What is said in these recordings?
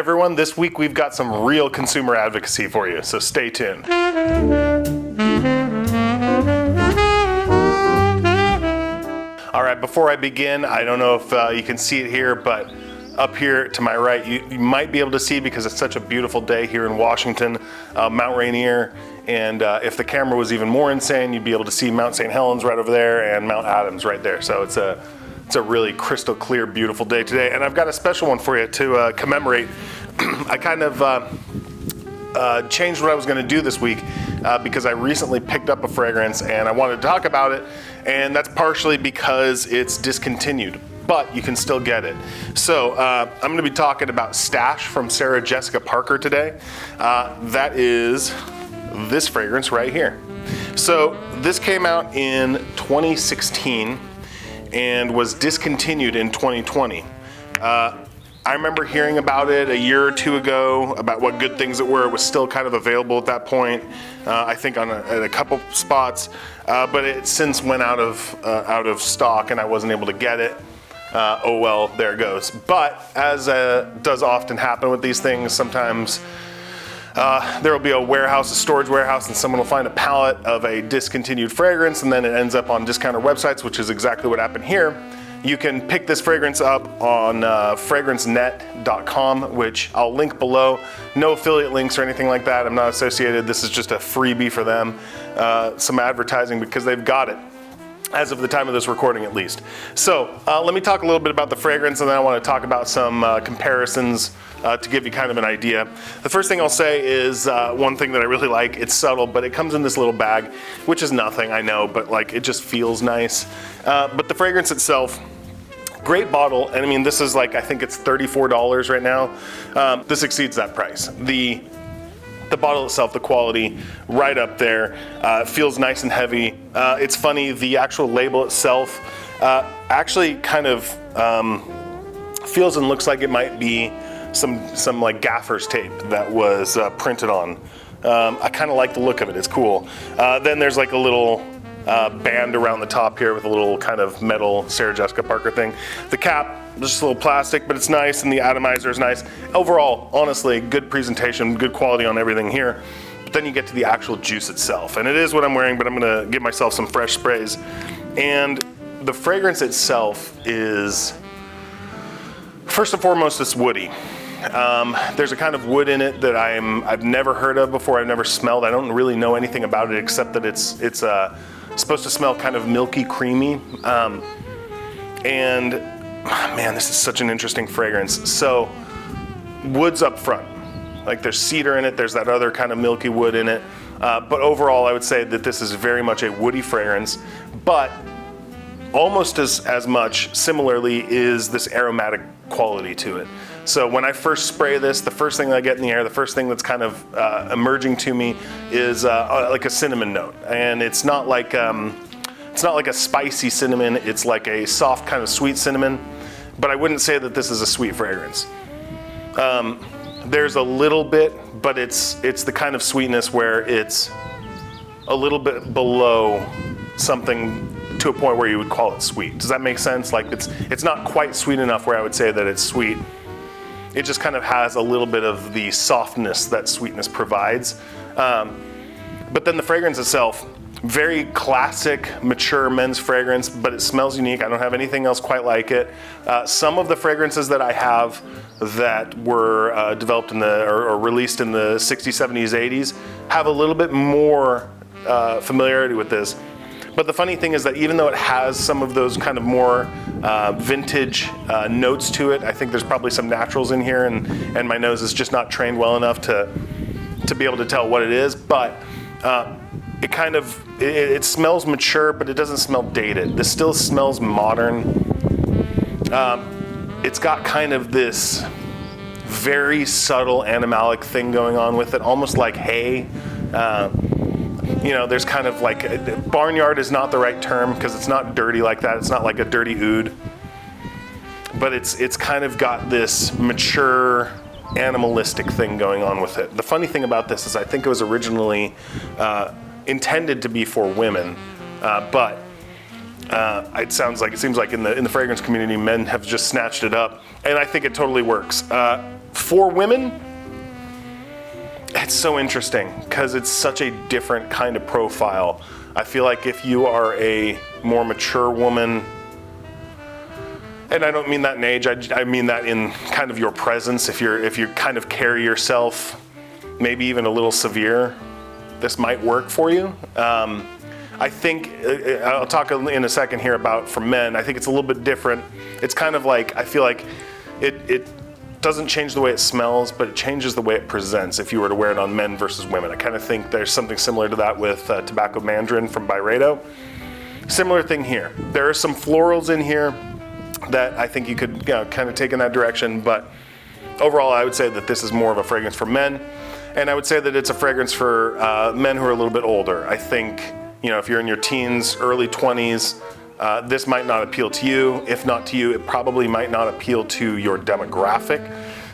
everyone, this week we've got some real consumer advocacy for you, so stay tuned. All right, before I begin, I don't know if you can see it here, but up here to my right, you might be able to see, because it's such a beautiful day here in Washington, Mount Rainier, and if the camera was even more insane, you'd be able to see Mount St. Helens right over there and Mount Adams right there. So it's a really crystal clear, beautiful day today, and I've got a special one for you to commemorate. I kind of changed what I was going to do this week because I recently picked up a fragrance and I wanted to talk about it, and that's partially because it's discontinued, but you can still get it. So I'm going to be talking about Stash from Sarah Jessica Parker today. That is this fragrance right here. So this came out in 2016 and was discontinued in 2020. I remember hearing about it a year or two ago, about what good things it were. It was still kind of available at that point, I think at a couple spots, but it since went out of stock and I wasn't able to get it. Oh well, there it goes. But as does often happen with these things, sometimes there will be a storage warehouse, and someone will find a pallet of a discontinued fragrance, and then it ends up on discounter websites, which is exactly what happened here. You can pick this fragrance up on fragrancenet.com, which I'll link below. No affiliate links or anything like that. I'm not associated. This is just a freebie for them. Some advertising because they've got it, as of the time of this recording at least. So let me talk a little bit about the fragrance, and then I want to talk about some comparisons to give you kind of an idea. The first thing I'll say is one thing that I really like. It's subtle, but it comes in this little bag, which is nothing, I know, but like it just feels nice. But the fragrance itself, great bottle, and I mean this is like, I think it's $34 right now. This exceeds that price. The bottle itself, the quality, right up there. Feels nice and heavy. It's funny, the actual label itself actually kind of feels and looks like it might be some like gaffer's tape that was printed on. I kind of like the look of it. It's cool. Then there's like a little band around the top here with a little kind of metal Sarah Jessica Parker thing. The cap, just a little plastic, but it's nice, and the atomizer is nice. Overall, honestly, good presentation, good quality on everything here. But then you get to the actual juice itself, and it is what I'm wearing, but I'm gonna give myself some fresh sprays. And the fragrance itself is, first and foremost, it's woody. There's a kind of wood in it that I've never heard of before. I've never smelled. I don't really know anything about it except that it's supposed to smell kind of milky, creamy. And man, this is such an interesting fragrance. So wood's up front. Like there's cedar in it. There's that other kind of milky wood in it. But overall, I would say that this is very much a woody fragrance, but almost as much similarly is this aromatic quality to it. So when I first spray this, the first thing that I get in the air, the first thing that's kind of emerging to me is like a cinnamon note, and it's not like a spicy cinnamon. It's like a soft kind of sweet cinnamon, but I wouldn't say that this is a sweet fragrance. There's a little bit, but it's the kind of sweetness where it's a little bit below something to a point where you would call it sweet. Does that make sense? Like it's not quite sweet enough where I would say that it's sweet. It just kind of has a little bit of the softness that sweetness provides. But then the fragrance itself, very classic, mature men's fragrance, but it smells unique. I don't have anything else quite like it. Some of the fragrances that I have that were developed or released in the 60s, 70s, 80s have a little bit more familiarity with this. But the funny thing is that even though it has some of those kind of more vintage notes to it, I think there's probably some naturals in here, and my nose is just not trained well enough to be able to tell what it is. But it smells mature, but it doesn't smell dated. This still smells modern. It's got kind of this very subtle animalic thing going on with it, almost like hay. There's kind of like, barnyard is not the right term because it's not dirty like that. It's not like a dirty oud, but it's kind of got this mature animalistic thing going on with it. The funny thing about this is I think it was originally intended to be for women, but It seems like in the fragrance community, men have just snatched it up, and I think it totally works. For women, it's so interesting because it's such a different kind of profile. I feel like if you are a more mature woman, and I don't mean that in age, I mean that in kind of your presence. If you kind of carry yourself maybe even a little severe, this might work for you. I think, I'll talk in a second here about for men, I think it's a little bit different. It's kind of like, I feel like it doesn't change the way it smells, but it changes the way it presents if you were to wear it on men versus women. I kind of think there's something similar to that with Tobacco Mandarin from Byredo. Similar thing here. There are some florals in here that I think you could kind of take in that direction, but overall I would say that this is more of a fragrance for men, and I would say that it's a fragrance for men who are a little bit older. I think, if you're in your teens, early 20s, this might not appeal to you. If not to you, it probably might not appeal to your demographic.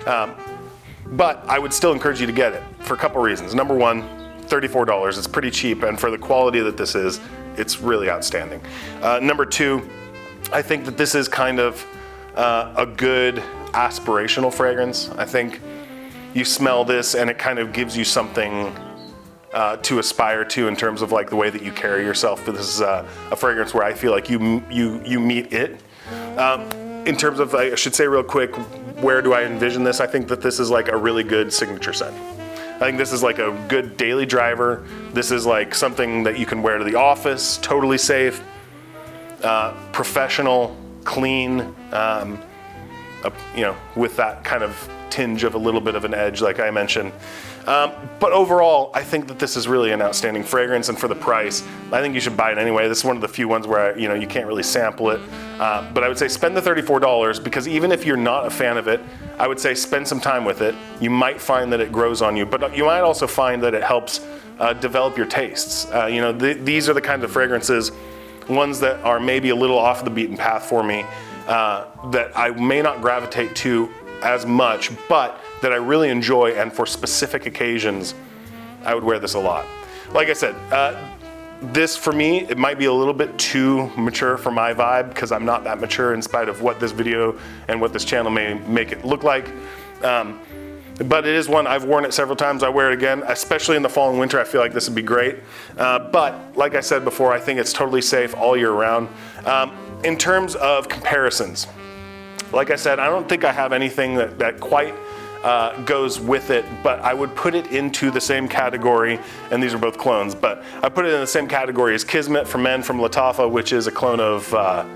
But I would still encourage you to get it for a couple reasons. Number one, $34. It's pretty cheap, and for the quality that this is, it's really outstanding. Number two, I think that this is kind of a good aspirational fragrance. I think you smell this and it kind of gives you something to aspire to in terms of like the way that you carry yourself. But this is a fragrance where I feel like you meet it. In terms of, I should say real quick, where do I envision this? I think that this is like a really good signature scent. I think this is like a good daily driver. This is like something that you can wear to the office, totally safe, professional, clean, with that kind of tinge of a little bit of an edge, like I mentioned. But overall, I think that this is really an outstanding fragrance, and for the price, I think you should buy it anyway. This is one of the few ones where you can't really sample it. But I would say spend the $34, because even if you're not a fan of it, I would say spend some time with it. You might find that it grows on you, but you might also find that it helps develop your tastes. These are the kinds of fragrances, ones that are maybe a little off the beaten path for me, that I may not gravitate to as much, but that I really enjoy, and for specific occasions, I would wear this a lot. Like I said, this for me, it might be a little bit too mature for my vibe, because I'm not that mature in spite of what this video and what this channel may make it look like. But it is one, I've worn it several times. I wear it again, especially in the fall and winter. I feel like this would be great. But like I said before, I think it's totally safe all year round. In terms of comparisons, like I said, I don't think I have anything that quite goes with it, but I would put it into the same category, and these are both clones, but I put it in the same category as Kismet for men from Lattafa, which is a clone of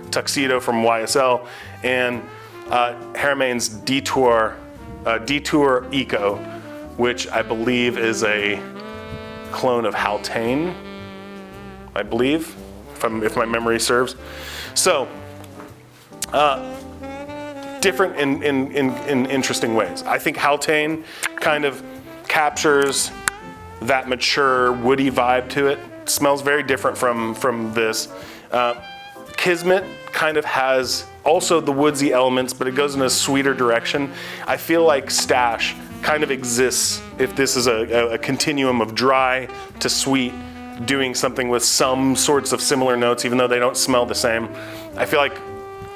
Tuxedo from YSL, and Hermène's Detour Eco, which I believe is a clone of Haltane, I believe, if my memory serves. So, different in interesting ways. I think Haltane kind of captures that mature, woody vibe to it. Smells very different from this. Kismet kind of has also the woodsy elements, but it goes in a sweeter direction. I feel like Stash kind of exists if this is a continuum of dry to sweet, doing something with some sorts of similar notes, even though they don't smell the same. I feel like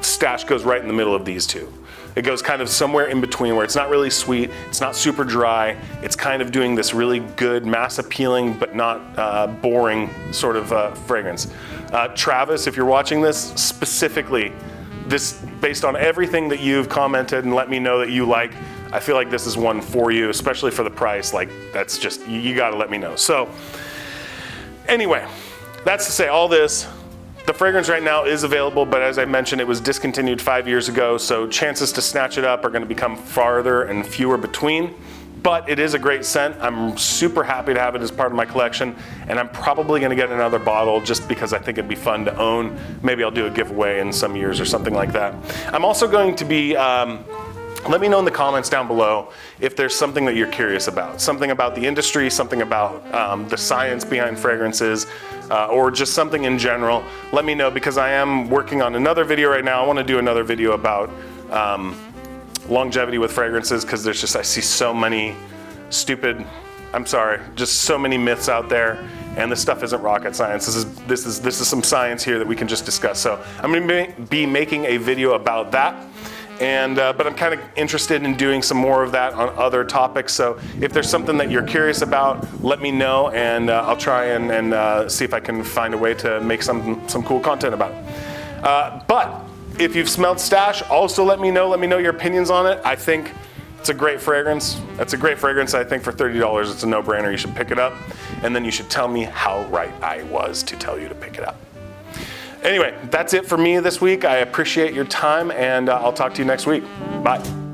Stash goes right in the middle of these two. It goes kind of somewhere in between, where it's not really sweet, it's not super dry, it's kind of doing this really good, mass appealing, but not boring sort of fragrance. Travis, if you're watching this, specifically, this, based on everything that you've commented and let me know that you like, I feel like this is one for you, especially for the price. Like, that's just, you gotta let me know. So, anyway, that's to say all this. The fragrance right now is available, but as I mentioned, it was discontinued 5 years ago, so chances to snatch it up are gonna become farther and fewer between. But it is a great scent. I'm super happy to have it as part of my collection, and I'm probably gonna get another bottle just because I think it'd be fun to own. Maybe I'll do a giveaway in some years or something like that. I'm also going to be, let me know in the comments down below if there's something that you're curious about. Something about the industry, something about the science behind fragrances, or just something in general. Let me know, because I am working on another video right now. I wanna do another video about longevity with fragrances, because there's just, I see so many stupid I'm sorry, just so many myths out there, and this stuff isn't rocket science. This is some science here that we can just discuss. So I'm going to be making a video about that. And but I'm kind of interested in doing some more of that on other topics. So if there's something that you're curious about, let me know, and I'll try and see if I can find a way to make some cool content about it. But if you've smelled Stash, also let me know. Let me know your opinions on it. I think it's a great fragrance. It's a great fragrance. I think for $30, it's a no-brainer. You should pick it up, and then you should tell me how right I was to tell you to pick it up. Anyway, that's it for me this week. I appreciate your time, and I'll talk to you next week. Bye.